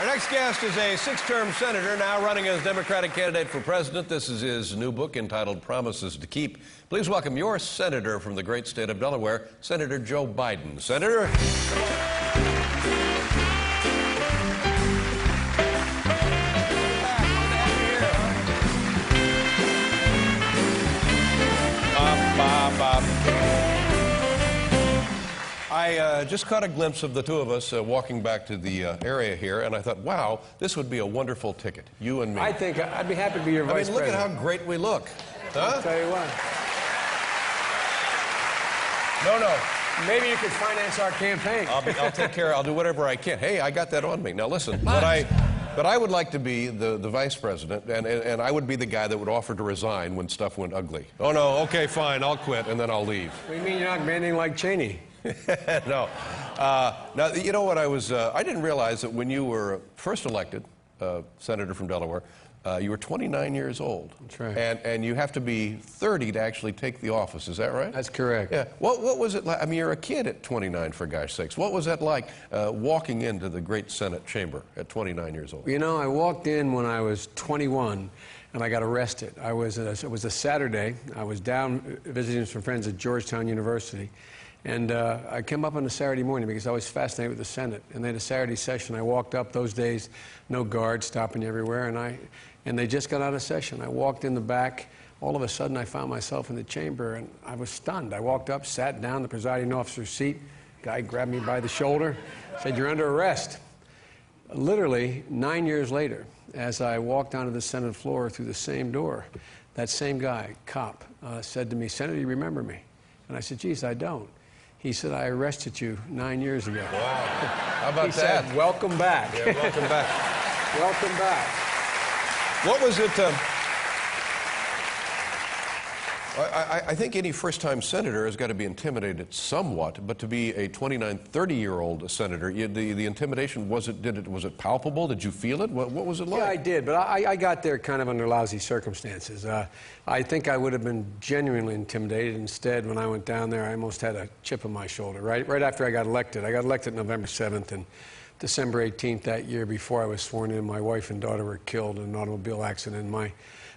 Our next guest is a six-term senator now running as Democratic candidate for president. This is his new book entitled Promises to Keep. Please welcome your senator from the great state of Delaware, Senator Joe Biden. Senator. I just caught a glimpse of the two of us walking back to the area here, and I thought, wow, this would be a wonderful ticket, you and me. I think I'd be happy to be your vice look president. at how great we look. Huh? I'll tell you what. No. Maybe you could finance our campaign. I'll take care. I'll do whatever I can. Hey, I got that on me. Now listen, but I would like to be the vice president, and I would be the guy that would offer to resign when stuff went ugly. Oh no, okay, fine, I'll quit, and then I'll leave. What do you mean you're not anything like Cheney? No. Now, you know what I didn't realize that when you were first elected senator from Delaware, you were 29 years old. That's right. And you have to be 30 to actually take the office. Is that right? That's correct. Yeah. What was it like? I mean, you're a kid at 29, for gosh sakes. What was that like walking into the great Senate chamber at 29 years old? You know, I walked in when I was 21, and I got arrested. It was a Saturday. I was down visiting some friends at Georgetown University. And I came up on a Saturday morning because I was fascinated with the Senate. And they had a Saturday session. I walked up those days, no guards stopping you everywhere. And they just got out of session. I walked in the back. All of a sudden, I found myself in the chamber, and I was stunned. I walked up, sat down, the presiding officer's seat. Guy grabbed me by the shoulder, said, "You're under arrest." Literally, 9 years later, as I walked onto the Senate floor through the same door, that same guy, cop, said to me, "Senator, you remember me?" And I said, "Geez, I don't." He said, "I arrested you 9 years ago." Wow. How about he that? Said, "Welcome back." Yeah, welcome back. Welcome back. What was it? I think any first-time senator has got to be intimidated somewhat, but to be a 29, 30-year-old senator, the intimidation, was it palpable? Did you feel it? What was it like? Yeah, I did, but I got there kind of under lousy circumstances. I think I would have been genuinely intimidated. Instead, when I went down there, I almost had a chip on my shoulder. Right after I got elected. I got elected November 7th, and December 18th that year, before I was sworn in, my wife and daughter were killed in an automobile accident.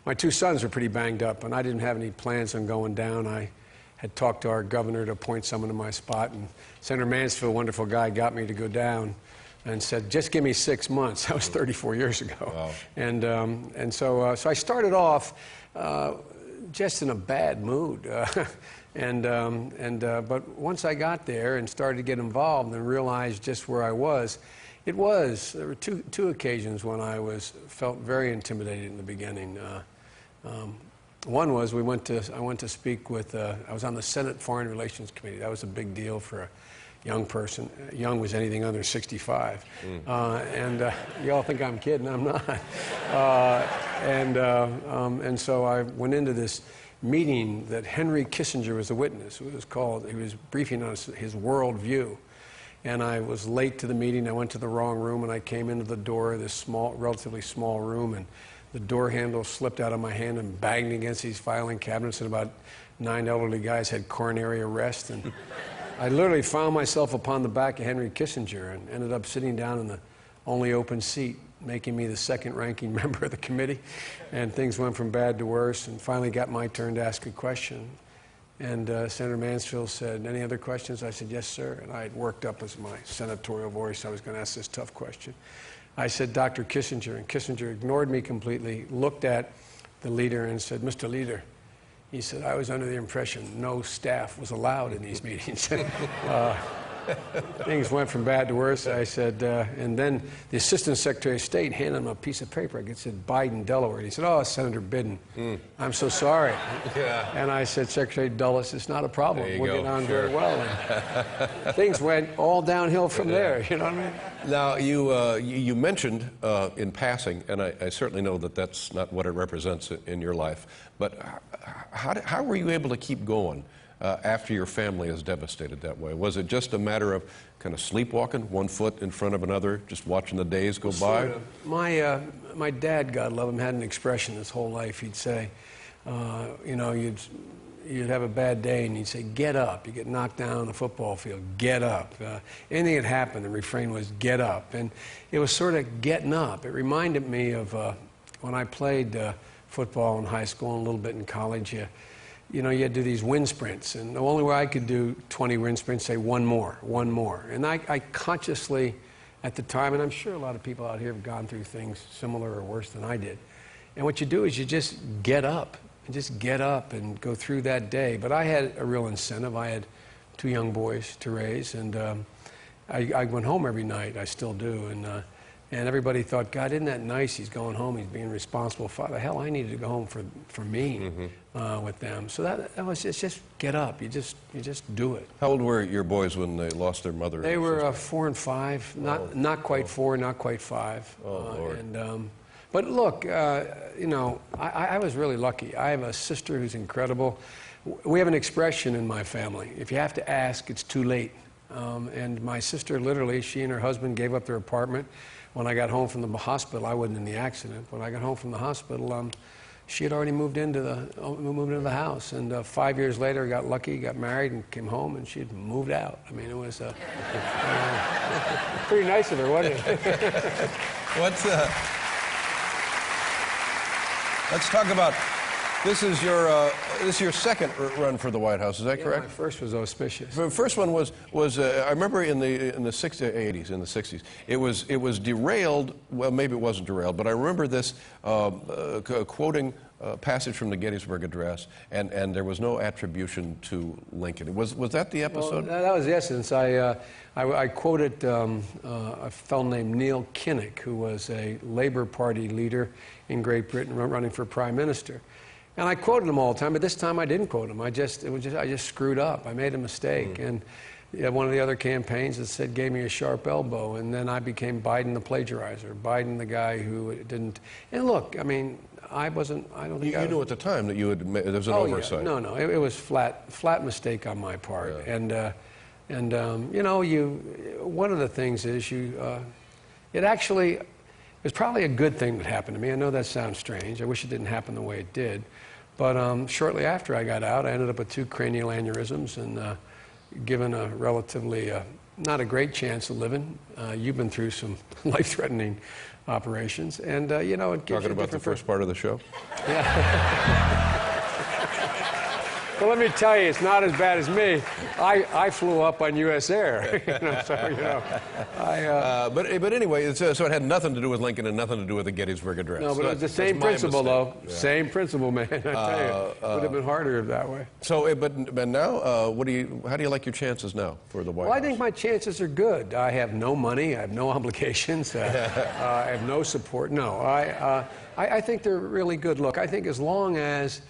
My two sons were pretty banged up, and I didn't have any plans on going down. I had talked to our governor to appoint someone to my spot, and Senator Mansfield, a wonderful guy, got me to go down and said, "Just give me 6 months." That was 34 years ago. Wow. And so I started off just in a bad mood. But once I got there and started to get involved and realized just where I was, there were two occasions when I felt very intimidated in the beginning. One was I went to speak with, I was on the Senate Foreign Relations Committee. That was a big deal for a young person. Young was anything under 65. You all think I'm kidding, I'm not. And so I went into this meeting that Henry Kissinger was a witness. He was briefing on his worldview. And I was late to the meeting. I went to the wrong room, and I came into the door of this relatively small room, and the door handle slipped out of my hand and banged against these filing cabinets, and about 9 elderly guys had coronary arrest. And I literally found myself upon the back of Henry Kissinger and ended up sitting down in the only open seat, making me the second-ranking member of the committee. And things went from bad to worse, and finally got my turn to ask a question. And Senator Mansfield said, "Any other questions?" I said, "Yes, sir." And I had worked up as my senatorial voice. I was going to ask this tough question. I said, "Dr. Kissinger." And Kissinger ignored me completely, looked at the leader and said, "Mr. Leader," he said, "I was under the impression no staff was allowed in these meetings." Things went from bad to worse. I said, and then the Assistant Secretary of State handed him a piece of paper. It said, "Biden, Delaware." And he said, "Oh, Senator Biden. I'm so sorry." Yeah. And I said, "Secretary Dulles, it's not a problem. We'll get on very well." And things went all downhill from there, you know what I mean? Now, you mentioned in passing, and I certainly know that that's not what it represents in your life, but how were you able to keep going after your family is devastated that way? Was it just a matter of kind of sleepwalking, one foot in front of another, just watching the days go by? Sort of. My dad, God love him, had an expression his whole life. He'd say, you know, you'd have a bad day and you'd say, get up. You get knocked down on the football field, get up. Anything that happened, the refrain was, get up. And it was sort of getting up. It reminded me of when I played football in high school and a little bit in college. You know, you had to do these wind sprints. And the only way I could do 20 wind sprints, say one more, one more. And I consciously, at the time, and I'm sure a lot of people out here have gone through things similar or worse than I did. And what you do is you just get up. And just get up and go through that day. But I had a real incentive. I had 2 young boys to raise, and I went home every night. I still do. And everybody thought, God, isn't that nice? He's going home. He's being responsible father. Hell, I needed to go home for me with them. So that was just get up. You just do it. How old were your boys when they lost their mother? They were 4 and 5. Not quite 4, not quite 5. Oh, Lord. But look, you know, I was really lucky. I have a sister who's incredible. We have an expression in my family. If you have to ask, it's too late. And my sister, literally, she and her husband gave up their apartment. When I got home from the hospital, I wasn't in the accident. When I got home from the hospital, she had already moved into the house. And 5 years later, got lucky, got married, and came home, and she had moved out. I mean, it was pretty nice of her, wasn't it? Let's talk about, this is your second run for the White House, is that correct? My first was auspicious. The first one was I remember in the 80s, in the 60s, it was derailed. Well, maybe it wasn't derailed, but I remember this quoting a passage from the Gettysburg Address, and there was no attribution to Lincoln. Was that the episode? Well, that was the essence. I quoted a fellow named Neil Kinnock, who was a Labor Party leader in Great Britain running for prime minister. And I quoted him all the time, but this time I didn't quote him. I just screwed up. I made a mistake. And one of the other campaigns that said gave me a sharp elbow, and then I became Biden the plagiarizer, Biden the guy who didn't. And look, I mean, I don't think you knew at the time that there was an oversight. Yeah. No, it was flat mistake on my part. Yeah. And you know, one of the things is it was probably a good thing that happened to me. I know that sounds strange. I wish it didn't happen the way it did. But shortly after I got out, I ended up with 2 cranial aneurysms and given a relatively not a great chance of living. You've been through some life-threatening operations, and you know, it gives Talking about the first part of the show? Yeah. Well, let me tell you, it's not as bad as me. I flew up on U.S. Air, But anyway, so it had nothing to do with Lincoln and nothing to do with the Gettysburg Address. No, but it was the same principle, though. Yeah. Same principle, man. I tell you, it would have been harder that way. So, but now, how do you like your chances now for the White House? Well, I think my chances are good. I have no money. I have no obligations. I have no support. No, I think they're really good. Look, I think as long as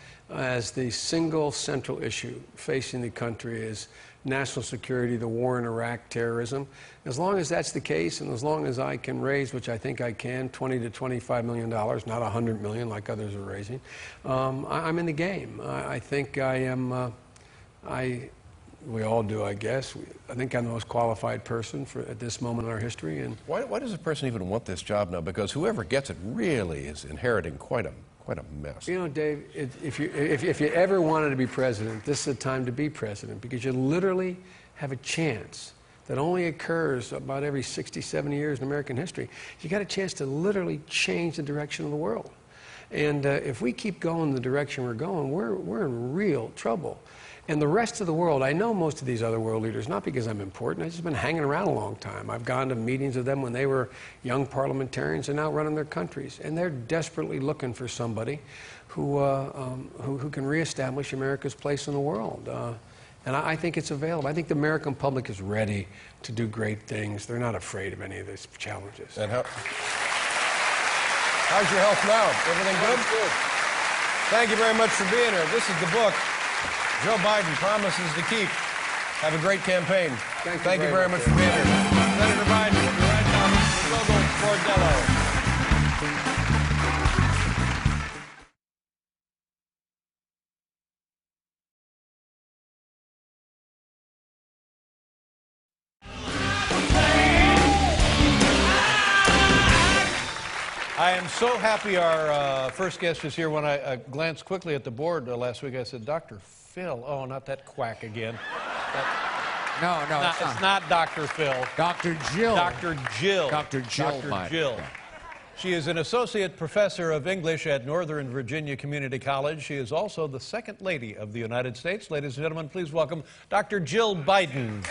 the single central issue facing the country is national security, the war in Iraq, terrorism. As long as that's the case, and as long as I can raise, which I think I can, $20 to $25 million, not $100 million like others are raising, I'm in the game. I think I am. We all do, I guess. I think I'm the most qualified person at this moment in our history. And why does a person even want this job now? Because whoever gets it really is inheriting quite a mess. You know, Dave, if you ever wanted to be president, this is the time to be president, because you literally have a chance that only occurs about every 60, 70 years in American history. You got a chance to literally change the direction of the world. And if we keep going the direction we're going, we're in real trouble. And the rest of the world, I know most of these other world leaders, not because I'm important, I've just been hanging around a long time. I've gone to meetings with them when they were young parliamentarians and now running their countries. And they're desperately looking for somebody who can reestablish America's place in the world. And I think it's available. I think the American public is ready to do great things. They're not afraid of any of these challenges. And how's your health now? Everything good? Good. Thank you very much for being here. This is the book Joe Biden Promises to Keep. Have a great campaign. Thank you very much for being here. Senator Biden, we'll be right back. We'll go Bordello. I am so happy our first guest is here. When I glanced quickly at the board last week, I said, Dr. Phil. Oh, not that quack again. No, It's not Dr. Phil. Dr. Jill. Dr. Jill. Dr. Jill. Dr. Jill. She is an associate professor of English at Northern Virginia Community College. She is also the Second Lady of the United States. Ladies and gentlemen, please welcome Dr. Jill Biden.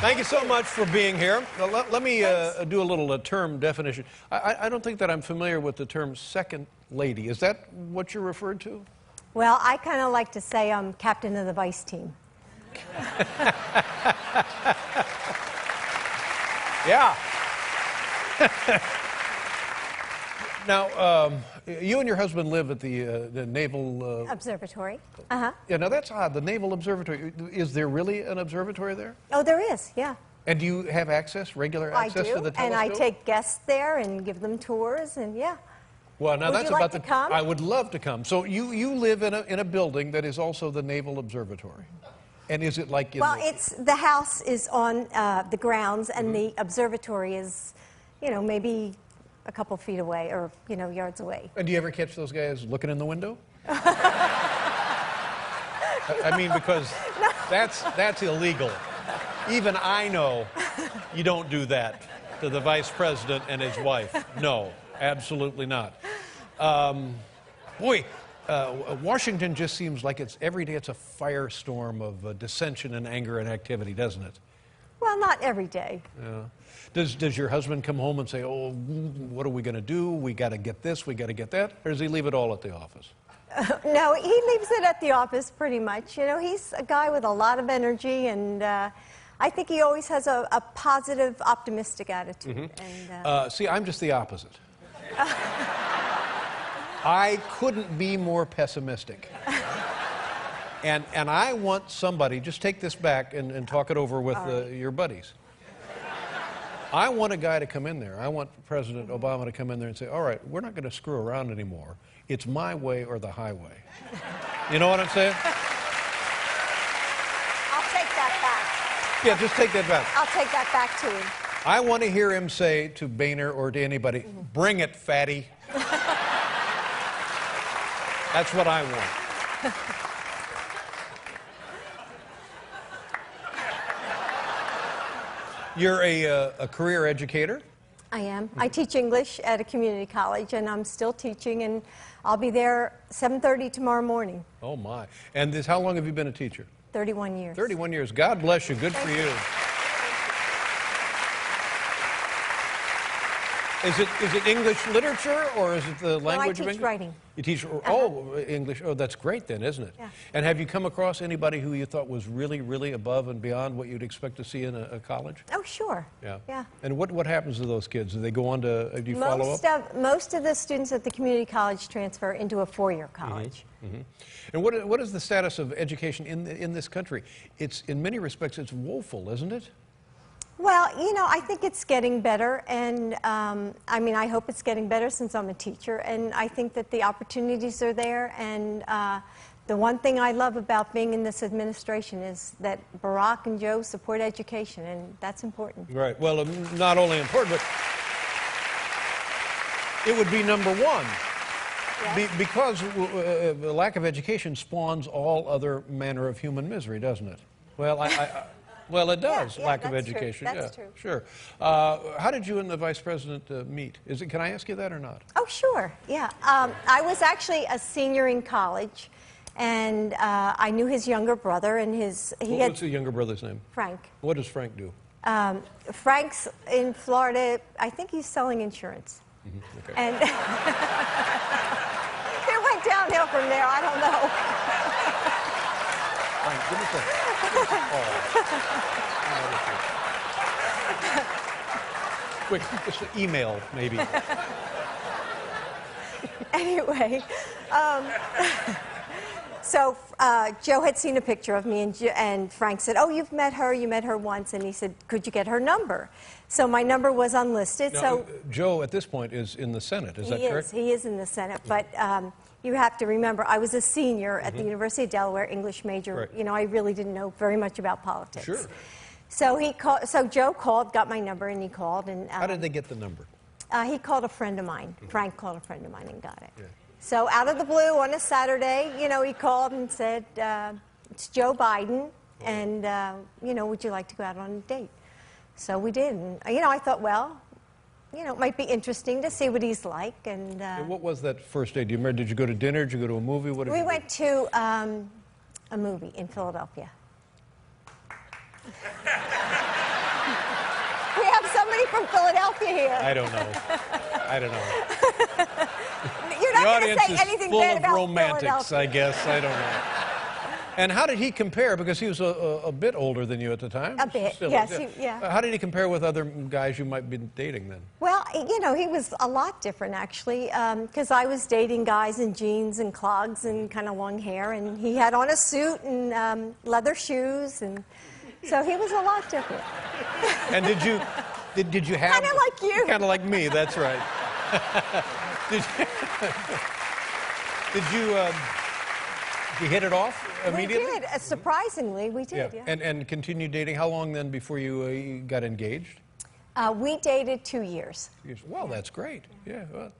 Thank you so much for being here. Now, let me do a little term definition. I don't think that I'm familiar with the term second lady. Is that what you're referred to? Well, I kind of like to say I'm captain of the vice team. Yeah. Now, you and your husband live at the Naval... Observatory. Yeah, now that's odd. The Naval Observatory. Is there really an observatory there? Oh, there is, yeah. And do you have access, regular access to the telescope? And I take guests there and give them tours, and yeah. Well, now Would that's you like about to the. come? I would love to come. So you live in a building that is also the Naval Observatory, and is it like? Well, the house is on the grounds, and the observatory is, maybe a couple feet away or yards away. And do you ever catch those guys looking in the window? I mean, because that's illegal. Even I know you don't do that to the vice president and his wife. No, absolutely not. Washington just seems like every day it's a firestorm of dissension and anger and activity, doesn't it? Well, not every day. Yeah. Does your husband come home and say, oh, what are we going to do? We got to get this, we got to get that? Or does he leave it all at the office? No, he leaves it at the office pretty much. He's a guy with a lot of energy, and I think he always has a positive, optimistic attitude. And, see, I'm just the opposite. I couldn't be more pessimistic. And I want somebody, just take this back and talk it over with your buddies. I want a guy to come in there. I want President Obama to come in there and say, all right, we're not going to screw around anymore. It's my way or the highway. You know what I'm saying? I'll take that back. Yeah, just take that back. I'll take that back to him. I want to hear him say to Boehner or to anybody, bring it, fatty. That's what I want. You're a career educator? I am. I teach English at a community college, and I'm still teaching, and I'll be there 7:30 tomorrow morning. Oh, my. And how long have you been a teacher? 31 years. 31 years. God bless you. Good for you. Is it English literature, or is it the language of English? I teach writing. You teach, English. Oh, that's great then, isn't it? Yeah. And have you come across anybody who you thought was really, really above and beyond what you'd expect to see in a college? Oh, sure. Yeah. Yeah. And what happens to those kids? Do they go on to, do you follow up? Most of the students at the community college transfer into a four-year college. Mm-hmm. And what is the status of education in this country? In many respects, it's woeful, isn't it? Well, I think it's getting better, and I hope it's getting better since I'm a teacher, and I think that the opportunities are there, and the one thing I love about being in this administration is that Barack and Joe support education, and that's important. Right. Well, not only important, but it would be number one. Yes. Because the lack of education spawns all other manner of human misery, doesn't it? Well, well, it does, yeah, lack of that's true. education. That's true. Sure. How did you and the vice president meet? Can I ask you that or not? Oh, sure, yeah. I was actually a senior in college, and I knew his younger brother, and what's the younger brother's name? Frank. What does Frank do? Frank's in Florida. I think he's selling insurance. Mm-hmm. Okay. And it went downhill from there. I don't know. Frank, give me a second. Quick, just an email, maybe. Anyway, So Joe had seen a picture of me, and Frank said, "Oh, you met her once." And he said, "Could you get her number?" So my number was unlisted. Now, so Joe, at this point, is in the Senate. Is that correct? He is in the Senate, but you have to remember, I was a senior at the University of Delaware, English major. Right. You know, I really didn't know very much about politics. Sure. So so Joe called, got my number, and he called. And How did they get the number? he called a friend of mine. Frank called a friend of mine and got it. Yeah. So out of the blue on a Saturday, you know, he called and said, "It's Joe Biden, and you know, would you like to go out on a date?" So we did, and you know, I thought, well, you know, it might be interesting to see what he's like. And What was that first date? Do you remember? Did you go to dinner? Did you go to a movie? What did we you do? went to a movie in Philadelphia. We have somebody from Philadelphia here. I don't know. I don't know. You're The not going audience to say is anything full bad of about romantics, Philadelphia. I guess. I don't know. And how did he compare? Because he was a bit older than you at the time. A bit, Still, yes, yeah. How did he compare with other guys you might be dating then? Well, you know, he was a lot different, actually, because I was dating guys in jeans and clogs and kind of long hair, and he had on a suit and leather shoes, and so he was a lot different. And did you have... Kind of like you. Kind of like me, that's right. Did you hit it off immediately? We did. Surprisingly, we did, yeah. And continued dating. How long then before you got engaged? We dated 2 years. Well, that's great. Yeah, well,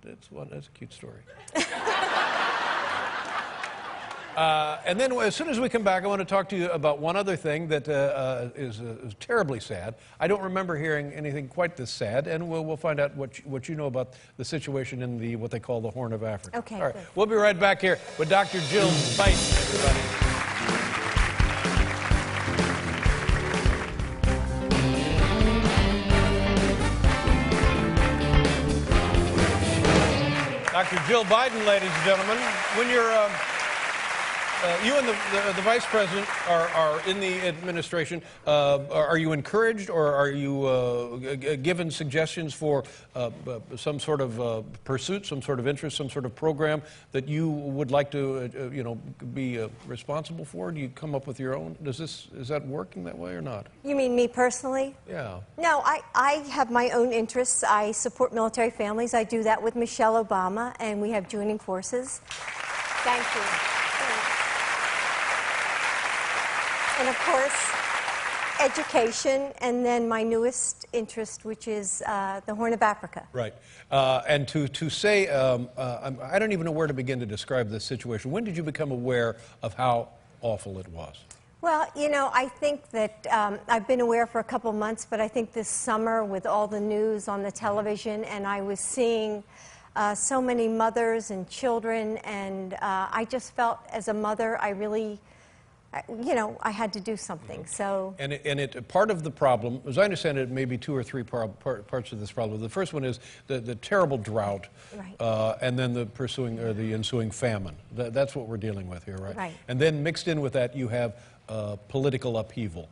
that's a cute story. And then as soon as we come back, I want to talk to you about one other thing that is terribly sad. I don't remember hearing anything quite this sad, and we'll find out what you know about the situation in what they call the Horn of Africa. Okay, All right, good. we'll be right back here with Dr. Jill Biden, everybody. Dr. Jill Biden, ladies and gentlemen, when you're... you and the vice president are in the administration. Are you encouraged, or are you given suggestions for some sort of pursuit, some sort of interest, some sort of program that you would like to, be responsible for? Do you come up with your own? Is that working that way or not? You mean me personally? Yeah. No, I have my own interests. I support military families. I do that with Michelle Obama, and we have joining forces. Thank you. And of course, education, and then my newest interest, which is the Horn of Africa. Right. And to say, I don't even know where to begin to describe this situation. When did you become aware of how awful it was? Well, you know, I think that I've been aware for a couple months, but I think this summer with all the news on the television, and I was seeing so many mothers and children, and I just felt as a mother, I really... I had to do something. So, and part of the problem, as I understand it, maybe two or three parts of this problem. The first one is the terrible drought, right. And then the ensuing famine. That's what we're dealing with here, right? Right. And then mixed in with that, you have political upheaval,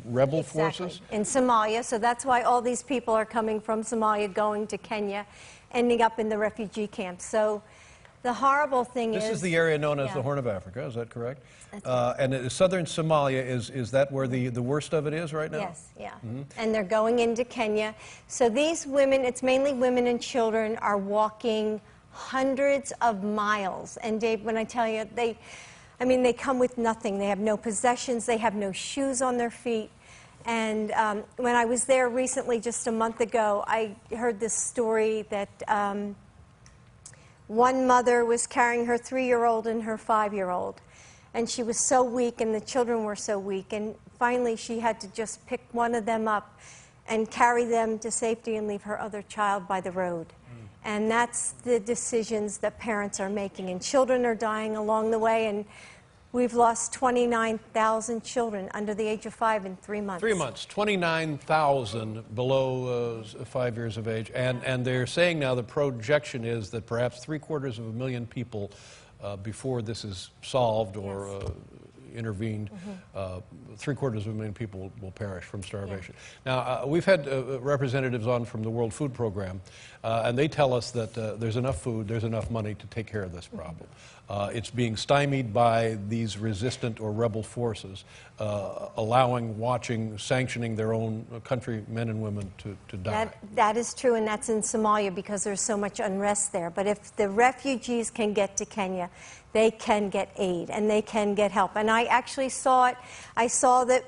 rebel forces in Somalia. So that's why all these people are coming from Somalia, going to Kenya, ending up in the refugee camps. So. The horrible thing This is the area known as the Horn of Africa, is that correct? And southern Somalia, is that where the worst of it is right now? Yes, yeah. Mm-hmm. And they're going into Kenya. So these women, it's mainly women and children, are walking hundreds of miles. And Dave, when I tell you, they come with nothing. They have no possessions. They have no shoes on their feet. And when I was there recently, just a month ago, I heard this story that... one mother was carrying her 3-year-old and her 5-year-old, and she was so weak, and the children were so weak, and finally she had to just pick one of them up and carry them to safety and leave her other child by the road. And that's the decisions that parents are making, and children are dying along the way, and we've lost 29,000 children under the age of 5 in 3 months. 3 months, 29,000 below 5 years of age. And they're saying now the projection is that perhaps 750,000 people before this is solved or intervened, 750,000 people will perish from starvation. Now, we've had representatives on from the World Food Program, and they tell us that there's enough food, there's enough money to take care of this problem. It's being stymied by these resistant or rebel forces, allowing, watching, sanctioning their own country men and women to die. That is true, and that's in Somalia because there's so much unrest there. But if the refugees can get to Kenya, they can get aid and they can get help. And I actually saw it. I saw that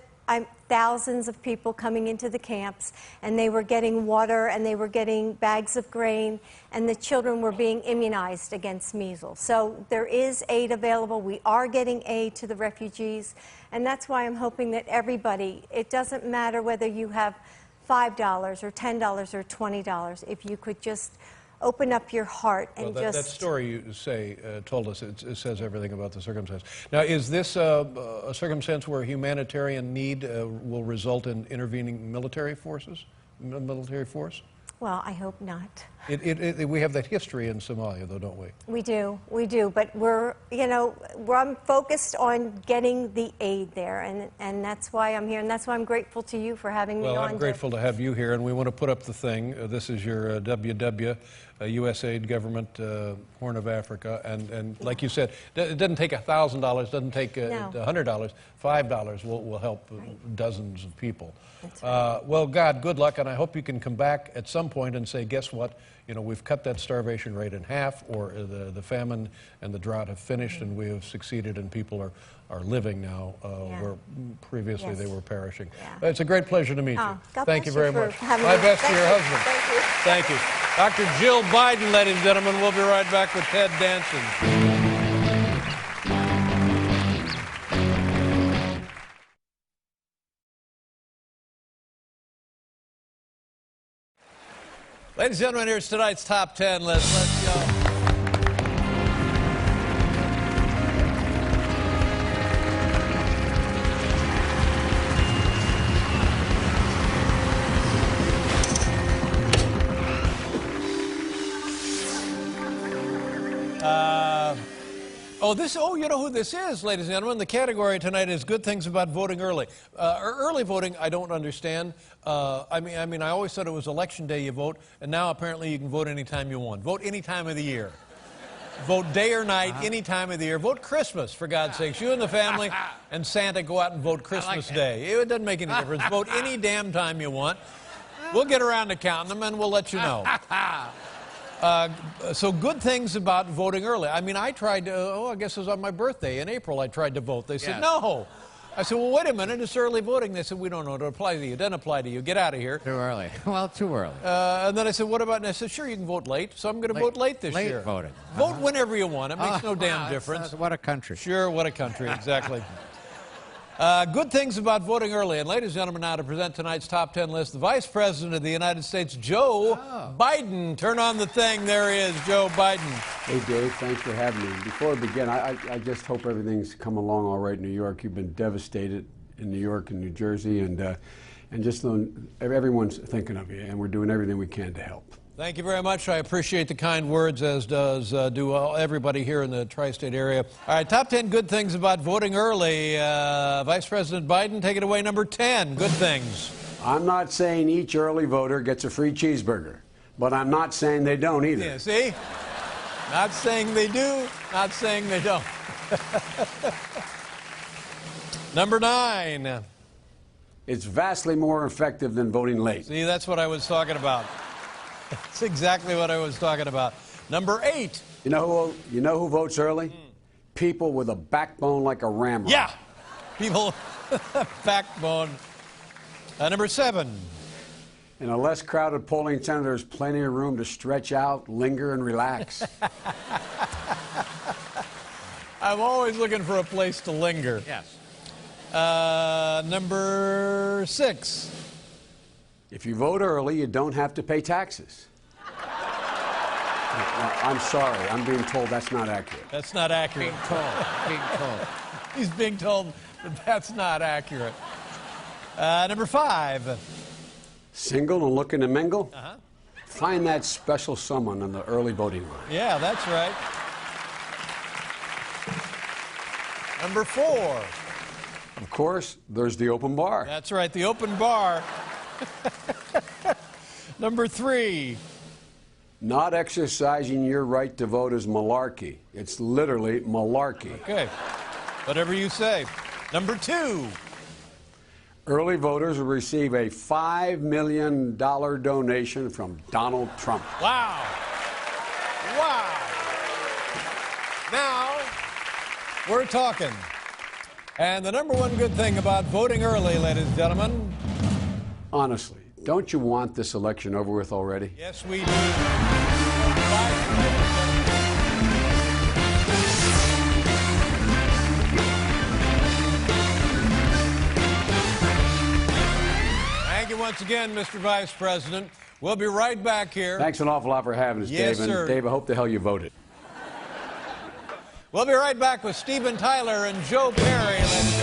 thousands of people coming into the camps, and they were getting water and they were getting bags of grain, and the children were being immunized against measles. So there is aid available. We are getting aid to the refugees, and that's why I'm hoping that everybody, it doesn't matter whether you have $5 or $10 or $20, if you could just open up your heart and that story you say told us, it says everything about the circumstance. Now, is this a circumstance where humanitarian need will result in intervening military force? Well, I hope not. We have that history in Somalia, though, don't we? We do, but I'm focused on getting the aid there, and that's why I'm here, and that's why I'm grateful to you for having me on. Well, I'm grateful to have you here, and we want to put up the thing. This is your WW, USAID government, Horn of Africa, and like you said, it doesn't take $1,000, doesn't take $100, $5 will help dozens of people. Right. Well, God, good luck, and I hope you can come back at some point and say, guess what? We've cut that starvation rate in half, or the famine and the drought have finished, and we have succeeded, and people are living now where previously they were perishing. Yeah. It's a great pleasure to meet you. Thank you very much. My best to your husband. Thank you. Dr. Jill Biden, ladies and gentlemen. We'll be right back with Ted Danson. Ladies and gentlemen, here's tonight's top 10 list. Let's go. You know who this is, ladies and gentlemen. The category tonight is good things about voting early. Early voting, I don't understand. I mean, I always thought it was election day you vote, and now apparently you can vote any time you want. Vote any time of the year. Vote day or night, any time of the year. Vote Christmas, for God's sakes. You and the family and Santa go out and vote Christmas Day. It doesn't make any difference. Vote any damn time you want. We'll get around to counting them, and we'll let you know. So good things about voting early. I mean, I tried to, I guess it was on my birthday in April, I tried to vote. They said, no. I said, well, wait a minute, it's early voting. They said, we don't know, it applies to you. It doesn't apply to you. Get out of here. Too early. Well, too early. And then I said, what about, and I said, sure, you can vote late. So I'm going to vote late this year. Late voting. Vote whenever you want. It makes no damn difference. What a country. Sure, what a country, exactly. Good things about voting early. And ladies and gentlemen, now to present tonight's top 10 list, the Vice President of the United States, Joe Biden. Turn on the thing. There he is, Joe Biden. Hey, Dave. Thanks for having me. Before we begin, I just hope everything's come along all right in New York. You've been devastated in New York and New Jersey, and just everyone's thinking of you, and we're doing everything we can to help. Thank you very much. I appreciate the kind words, as does everybody here in the tri-state area. All right, top 10 good things about voting early. Vice President Biden, take it away, number 10, good things. I'm not saying each early voter gets a free cheeseburger, but I'm not saying they don't either. Yeah, see? Not saying they do, not saying they don't. Number 9. It's vastly more effective than voting late. See, that's what I was talking about. That's exactly what I was talking about. Number 8. You know who votes early? People with a backbone like a ramrod. Yeah, people with a backbone. Number 7. In a less crowded polling center, there's plenty of room to stretch out, linger, and relax. I'm always looking for a place to linger. Yes. Number 6. If you vote early, you don't have to pay taxes. I'm sorry. I'm being told that's not accurate. That's not accurate. Being told. He's being told that that's not accurate. Number 5. Single and looking to mingle? Find that special someone on the early voting line. Yeah, that's right. Number 4. Of course, there's the open bar. That's right, the open bar. Number 3. Not exercising your right to vote is malarkey. It's literally malarkey. Okay, whatever you say. Number 2. Early voters will receive a $5 million donation from Donald Trump. Wow. Wow. Now, we're talking. And the number one good thing about voting early, ladies and gentlemen. Honestly, don't you want this election over with already? Yes, we do. Thank you once again, Mr. Vice President. We'll be right back here. Thanks an awful lot for having us, Yes, Dave. sir. And Dave, I hope the hell you voted. We'll be right back with Steven Tyler and Joe Perry, ladies and gentlemen.